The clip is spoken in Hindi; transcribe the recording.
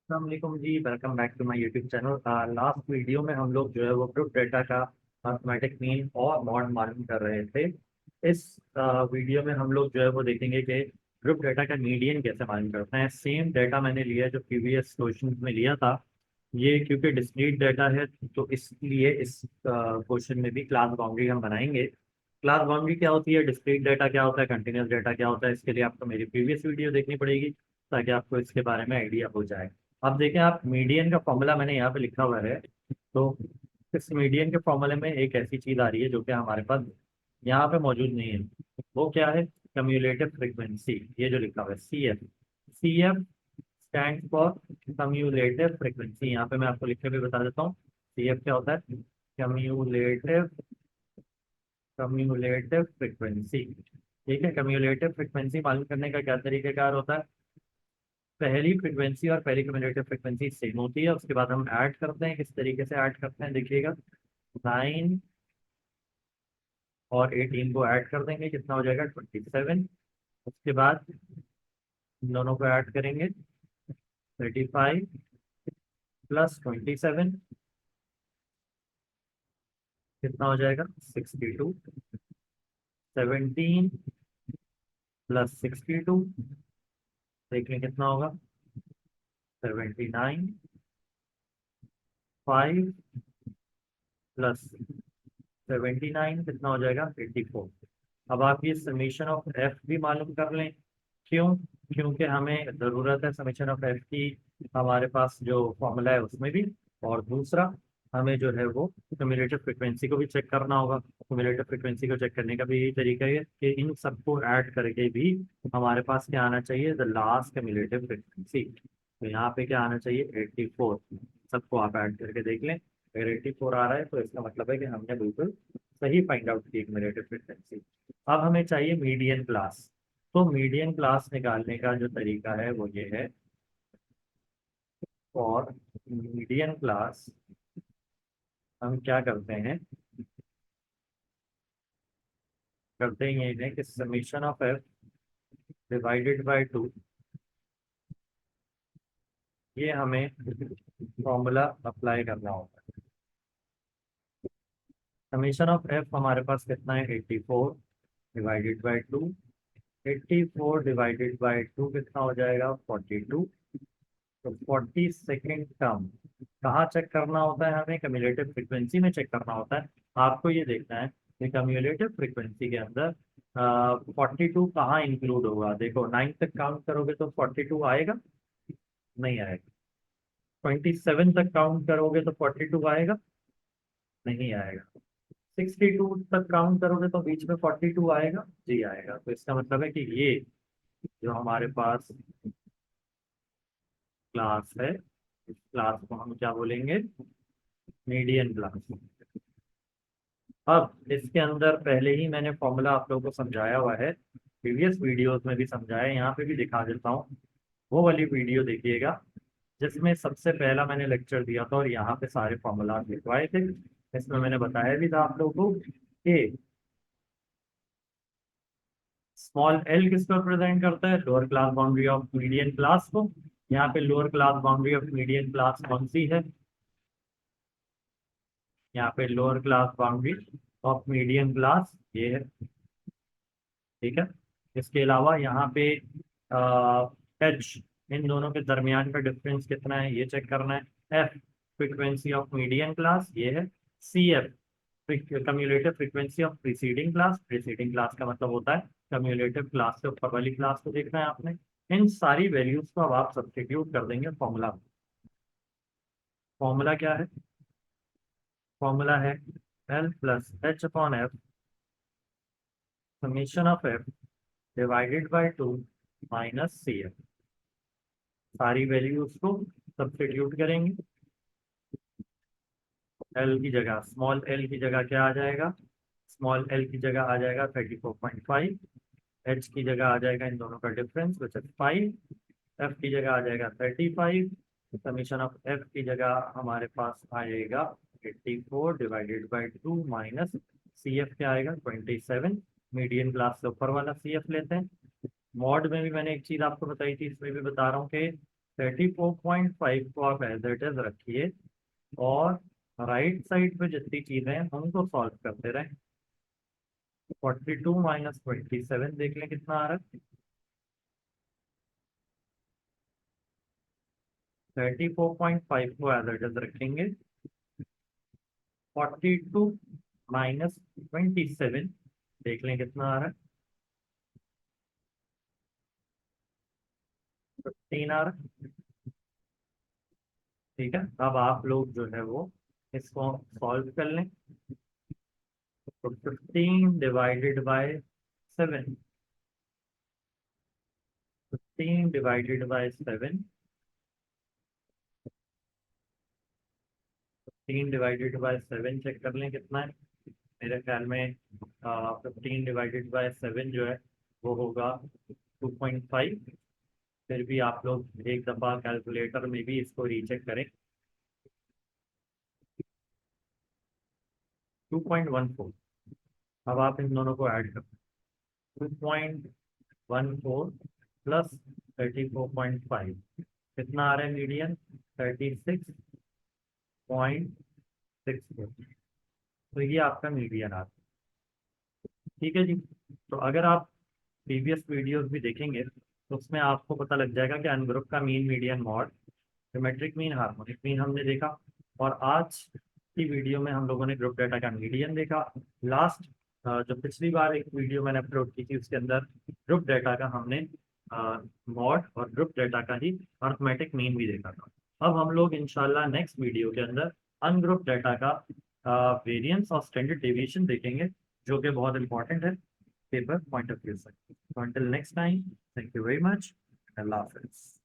अस्सलाम जी, welcome back to my YouTube channel. Last video में हम लोग जो है वो ग्रुप डेटा का मैथमेटिक मीन और मॉड मालूम कर रहे थे। इस वीडियो में हम लोग जो है वो देखेंगे कि ग्रुप डेटा का मीडियन कैसे मालूम करते हैं। सेम डेटा मैंने लिया जो प्रीवियस क्वेश्चन में लिया था। ये क्योंकि डिस्क्रीट डेटा है तो इसलिए इस क्वेश्चन में भी क्लास बाउंड्री हम बनाएंगे। क्लास बाउंड्री क्या होती है, डिस्क्रीट डेटा क्या होता है, कंटिन्यूस डेटा क्या होता है, इसके लिए आपको मेरी प्रीवियस वीडियो देखनी पड़ेगी ताकि आपको इसके बारे में आइडिया हो जाए। अब देखें, आप मीडियन का फॉर्मूला मैंने यहाँ पे लिखा हुआ है। तो इस मीडियन के फॉर्मूले में एक ऐसी चीज आ रही है जो कि हमारे पास यहाँ पे मौजूद नहीं है। वो क्या है? Cumulative frequency. ये जो लिखा हुआ है C F. C F stand for cumulative frequency. यहाँ पे मैं आपको लिख के भी बता देता हूँ सी एफ क्या होता है। Cumulative cumulative frequency. ठीक है, कम्यूलेटिव फ्रीक्वेंसी मालूम करने का क्या तरीकेकार होता है। पहली फ्रीक्वेंसी और पहली कम्यूलेटिव फ्रीक्वेंसी सेम होती है, उसके बाद हम ऐड करते हैं। किस तरीके से ऐड करते हैं देखिएगा। 9 और 18 को ऐड कर देंगे, कितना हो जाएगा 27। उसके बाद इन दोनों को ऐड करेंगे 35 प्लस 27 कितना हो जाएगा 62। 17 प्लस 62 देख लें कितना होगा 79। 5 प्लस 79 कितना हो जाएगा 84। अब आप ये समीशन ऑफ एफ भी मालूम कर लें। क्यों? क्योंकि हमें ज़रूरत है समीशन ऑफ एफ की। हमारे पास जो फॉर्मूला है उसमें भी, और दूसरा हमें जो है वो क्यूमुलेटिव फ्रिक्वेंसी को भी चेक करना होगा। क्यूमुलेटिव फ्रिक्वेंसी को चेक करने का भी यही तरीका है कि इन सबको ऐड करके भी हमारे पास क्या आना चाहिए, द लास्ट क्यूमुलेटिव फ्रिक्वेंसी। तो यहाँ पे क्या आना चाहिए 84। सबको आप ऐड करके देख लें, अगर 84 आ रहा है तो इसका मतलब है कि हमने बिल्कुल सही फाइंड आउट की क्यूमुलेटिव फ्रिक्वेंसी। अब हमें चाहिए मीडियन क्लास। तो मीडियन क्लास निकालने का जो तरीका है वो ये है। और मीडियन क्लास हम क्या करते हैं, करते ही ये है कि summation of F divided by 2, ये हमें फॉर्मूला अप्लाई करना होगा। समीशन ऑफ एफ हमारे पास कितना है 84 डिवाइडेड बाय 2। 84 डिवाइडेड बाय 2 कितना हो जाएगा 42। तो 42nd टर्म कहाँ चेक करना होता है, हमें कम्यूलेटिव फ्रीक्वेंसी में चेक करना होता है। आपको ये देखना है कि कम्यूलेटिव फ्रीक्वेंसी के अंदर 42 कहाँ इंक्लूड होगा। देखो 9 तक काउंट करोगे तो 42 आएगा, नहीं आएगा। 27 तक काउंट करोगे तो 42 आएगा, नहीं आएगा। 62 तक काउंट करोगे तो बीच में 42 आएगा, जी आएगा। तो इसका मतलब है कि ये जो हमारे पास क्लास है, इस क्लास को हम क्या बोलेंगे, मीडियन क्लास। अब इसके अंदर पहले ही मैंने फॉर्मूला आप लोगों को समझाया हुआ है, प्रीवियस वीडियोस में भी समझाया है, यहाँ पे भी दिखा देता हूँ। वो वाली वीडियो देखिएगा जिसमें सबसे पहला मैंने लेक्चर दिया था और यहाँ पे सारे फॉर्मूला लिखवाए थे। इसमें मैंने बताया भी था आप लोगों को कि स्मॉल एल किसको रिप्रेजेंट करता है, lower class boundary of median class को। यहाँ पे lower class boundary of median class कौन सी है, यहाँ पे lower class boundary of median class ये है। ठीक है, इसके अलावा यहाँ पे एच, इन दोनों के दरमियान का डिफरेंस कितना है ये चेक करना है। F frequency of median class ये है। C F cumulative frequency of preceding class. Preceding class का मतलब होता है कम्यूलेटिव क्लास से ऊपर वाली क्लास को देखना है आपने। इन सारी वैल्यूज को अब आप सब्स्टिट्यूट कर देंगे फॉर्मूला। फॉर्मूला क्या है? फॉर्मूला है L plus H upon F summation of F divided by 2 minus C F. सारी वैल्यूज को सब्स्टिट्यूट करेंगे। एल की जगह, स्मॉल एल की जगह क्या आ जाएगा, स्मॉल एल की जगह आ जाएगा 34.5। एच की जगह आ जाएगा इन दोनों का डिफरेंस विच इज 5। एफ की जगह आ जाएगा 35। समीशन ऑफ एफ की जगह हमारे पास आएगा 84 divided by 2 minus C F क्या आएगा 27। मीडियन क्लास से ऊपर वाला सी एफ लेते हैं। मॉड में भी मैंने एक चीज आपको बताई थी, इसमें भी बता रहा हूँ कि 34.5 को आप एज इट इज रखिए और राइट साइड पे जितनी चीजें हैं उनको सॉल्व करते रहें। 42 माइनस 27 देख लें कितना आ रहा है। 34.5 को एज इट इज रखेंगे। 42 माइनस 27 देख लें कितना आ रहा है। 15 आ रहा है। ठीक है, अब आप लोग जो है वो इसको सॉल्व कर लें। तो 15 divided by 7, 15 divided by 7, 15 divided by 7 check कर लें कितना है। मेरे ख्याल में 15 डिवाइडेड बाय 7 जो है वो होगा 2.5। फिर भी आप लोग एक दफ़ा कैलकुलेटर में भी इसको रीचेक करें। 2.14। अब आप इन दोनों को ऐड करें। 2.14 प्लस 34.5 कितना आ रहा है मीडियन? 36.64। तो ये आपका मीडियन आता है। ठीक है जी। तो अगर आप प्रीवियस वीडियोस भी देखेंगे तो उसमें आपको पता लग जाएगा कि अनग्रुप का mean, median, mod, geometric mean, harmonic mean हमने देखा। और आज की वीडियो में हम लोगों ने ग्रुप डाटा का मीडियन देखा। लास्ट जो पिछली बार एक वीडियो मैंने अपलोड की थी उसके अंदर ग्रुप डाटा का हमने मॉड और ग्रुप डाटा का ही अर्थमेटिक मीन भी देखा था। अब हम लोग इंशाल्लाह नेक्स्ट वीडियो के अंदर अनग्रुप डाटा का वेरिएंस और स्टैंडर्ड डेविएशन देखेंगे, जो कि बहुत इंपॉर्टेंट है पेपर पॉइंट ऑफ व्यू से। So until next time, thank you very much. Allah Hafiz.